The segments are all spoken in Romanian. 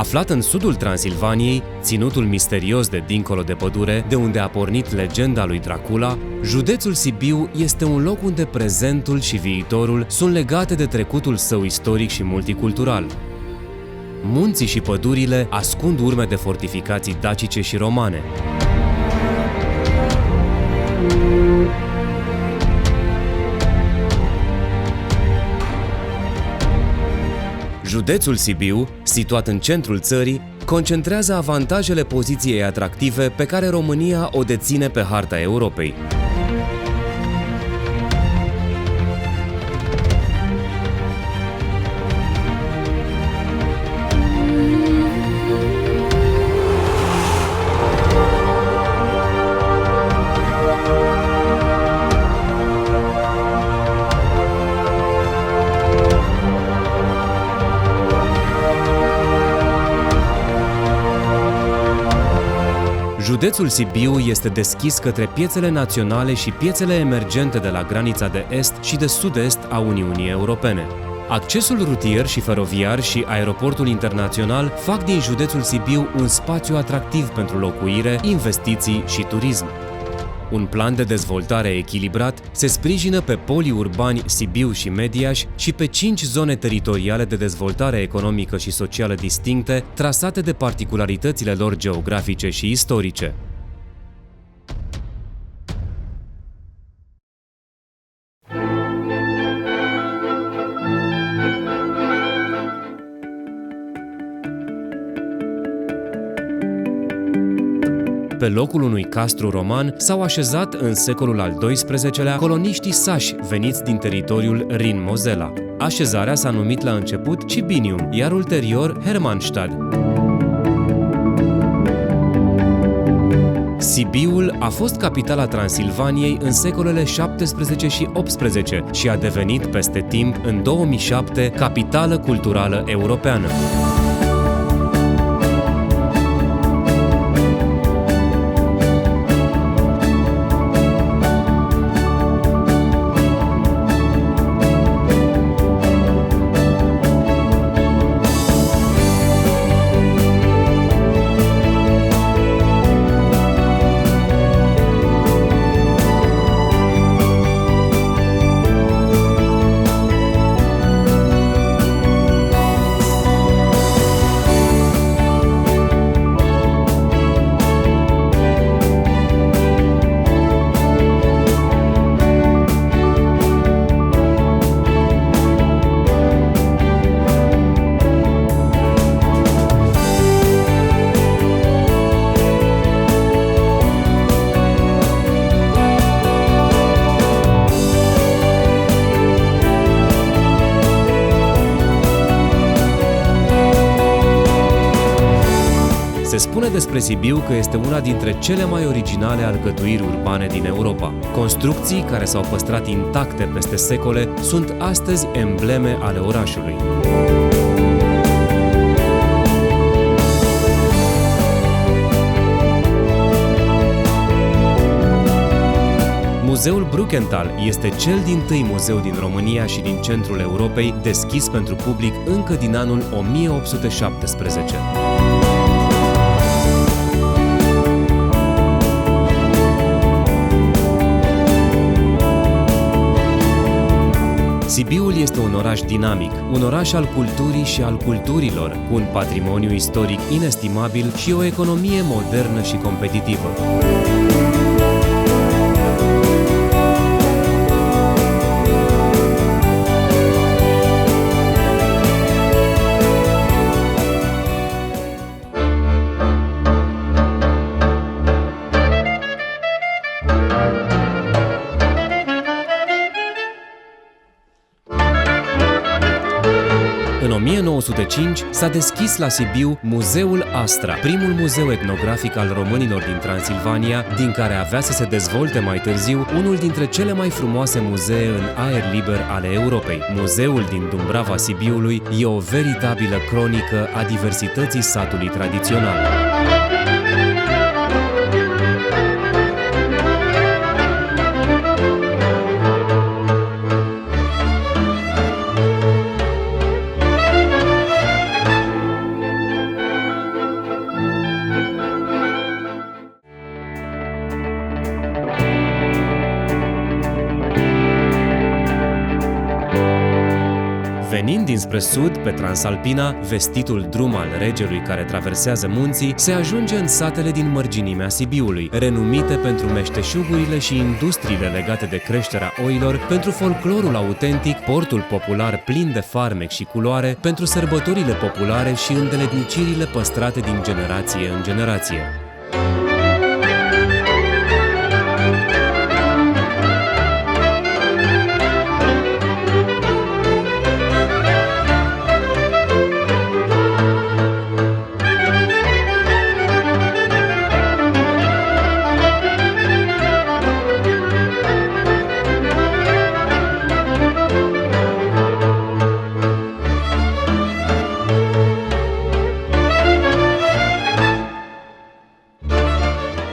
Aflat în sudul Transilvaniei, ținutul misterios de dincolo de pădure, de unde a pornit legenda lui Dracula, județul Sibiu este un loc unde prezentul și viitorul sunt legate de trecutul său istoric și multicultural. Munții și pădurile ascund urme de fortificații dacice și romane. Județul Sibiu, situat în centrul țării, concentrează avantajele poziției atractive pe care România o deține pe harta Europei. Județul Sibiu este deschis către piețele naționale și piețele emergente de la granița de est și de sud-est a Uniunii Europene. Accesul rutier și feroviar și aeroportul internațional fac din județul Sibiu un spațiu atractiv pentru locuire, investiții și turism. Un plan de dezvoltare echilibrat se sprijină pe polii urbani Sibiu și Mediaș și pe 5 zone teritoriale de dezvoltare economică și socială distincte, trasate de particularitățile lor geografice și istorice. Pe locul unui castru roman s-au așezat în secolul al XII-lea coloniștii sași veniți din teritoriul Rin-Mozela. Așezarea s-a numit la început Cibinium, iar ulterior Hermannstadt. Sibiul a fost capitala Transilvaniei în secolele 17 și 18 și a devenit peste timp, în 2007, capitală culturală europeană. Se spune despre Sibiu că este una dintre cele mai originale alcătuiri urbane din Europa. Construcții care s-au păstrat intacte peste secole sunt astăzi embleme ale orașului. Muzeul Brukenthal este cel dintâi muzeu din România și din centrul Europei deschis pentru public încă din anul 1817. Sibiul este un oraș dinamic, un oraș al culturii și al culturilor, cu un patrimoniu istoric inestimabil și o economie modernă și competitivă. În 1905 s-a deschis la Sibiu Muzeul Astra, primul muzeu etnografic al românilor din Transilvania, din care avea să se dezvolte mai târziu unul dintre cele mai frumoase muzee în aer liber ale Europei. Muzeul din Dumbrava Sibiului e o veritabilă cronică a diversității satului tradițional. dinspre sud, pe Transalpina, vestitul drum al regelui care traversează munții, se ajunge în satele din mărginimea Sibiului, renumite pentru meșteșugurile și industriile legate de creșterea oilor, pentru folclorul autentic, portul popular plin de farmec și culoare, pentru sărbătorile populare și îndeletnicirile păstrate din generație în generație.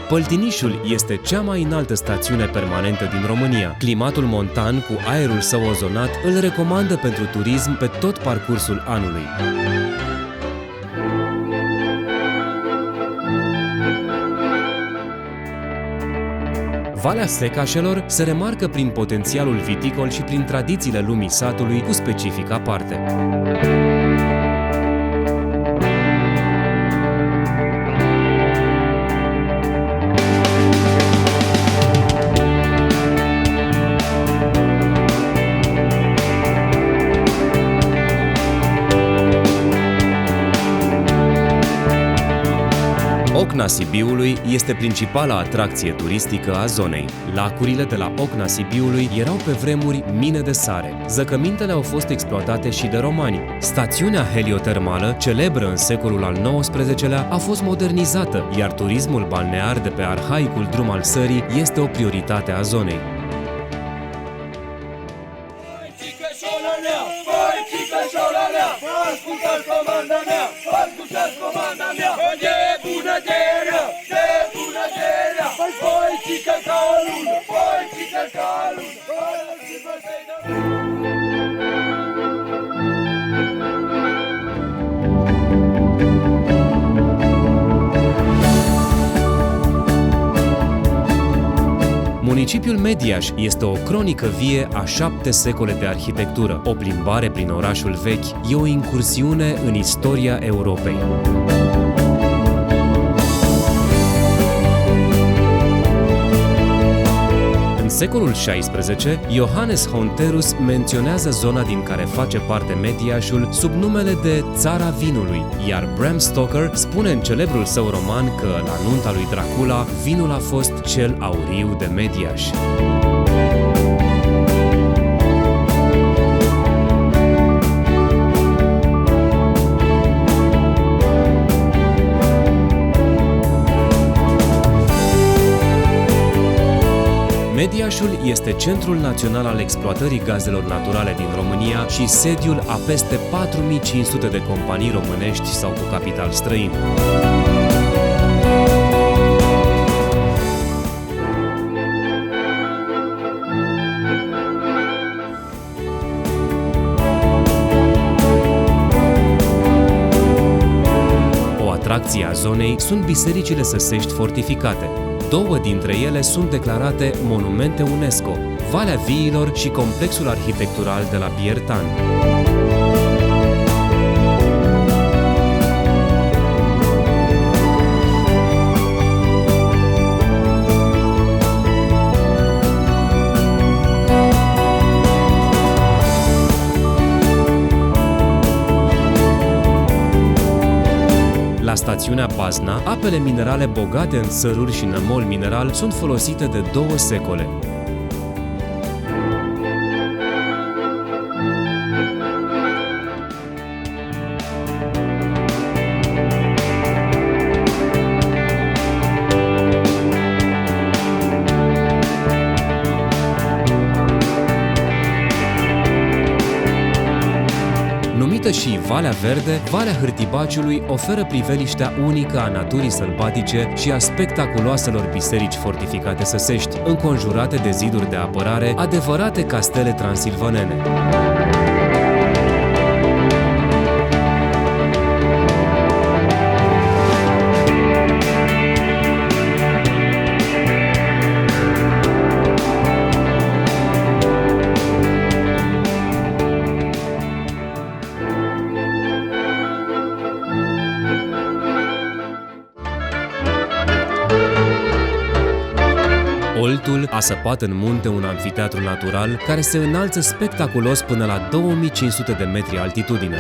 Păltinișul este cea mai înaltă stațiune permanentă din România. Climatul montan cu aerul său ozonat îl recomandă pentru turism pe tot parcursul anului. Valea Secașelor se remarcă prin potențialul viticol și prin tradițiile lumii satului cu specific aparte. Ocna Sibiului este principala atracție turistică a zonei. Lacurile de la Ocna Sibiului erau pe vremuri mine de sare. Zăcămintele au fost exploatate și de romani. Stațiunea heliotermală, celebră în secolul al XIX-lea, a fost modernizată, iar turismul balnear de pe arhaicul drum al sării este o prioritate a zonei. Municipiul Mediaș este o cronică vie a 7 secole de arhitectură. O plimbare prin orașul vechi e o incursiune în istoria Europei. În secolul XVI, Johannes Honterus menționează zona din care face parte Mediașul sub numele de Țara Vinului, iar Bram Stoker spune în celebrul său roman că, la nunta lui Dracula, vinul a fost cel auriu de Mediaș. Mediașul este centrul național al exploatării gazelor naturale din România și sediul a peste 4500 de companii românești sau cu capital străin. O atracție a zonei sunt bisericile săsești fortificate. 2 dintre ele sunt declarate monumente UNESCO, Valea Viilor și complexul arhitectural de la Biertan. La stațiunea Bazna, apele minerale bogate în țăruri și nămol mineral sunt folosite de 2 secole. Numită și Valea Verde, Valea Hârtibaciului oferă priveliștea unică a naturii sălbatice și a spectaculoaselor biserici fortificate săsești, înconjurate de ziduri de apărare, adevărate castele transilvanene. Oltul a săpat în munte un amfiteatru natural care se înalță spectaculos până la 2500 de metri altitudine.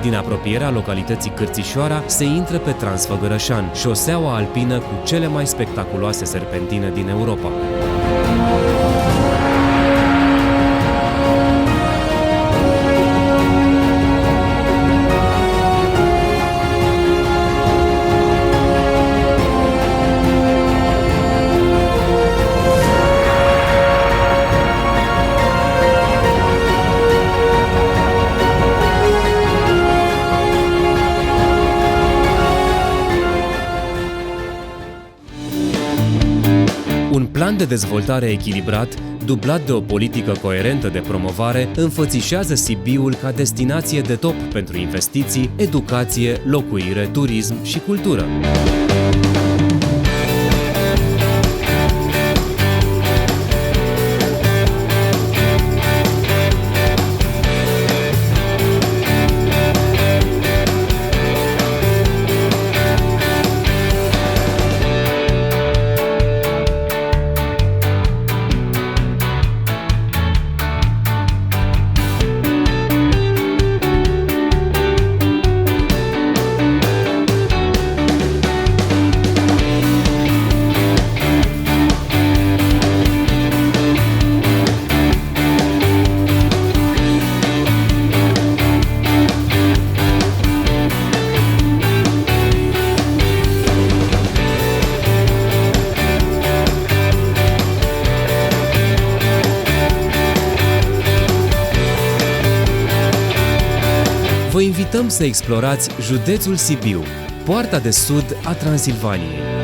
Din apropierea localității Cârțișoara se intră pe Transfăgărășan, șoseaua alpină cu cele mai spectaculoase serpentine din Europa. Un plan de dezvoltare echilibrat, dublat de o politică coerentă de promovare, înfățișează Sibiul ca destinație de top pentru investiții, educație, locuire, turism și cultură. Vă invităm să explorați județul Sibiu, poarta de sud a Transilvaniei.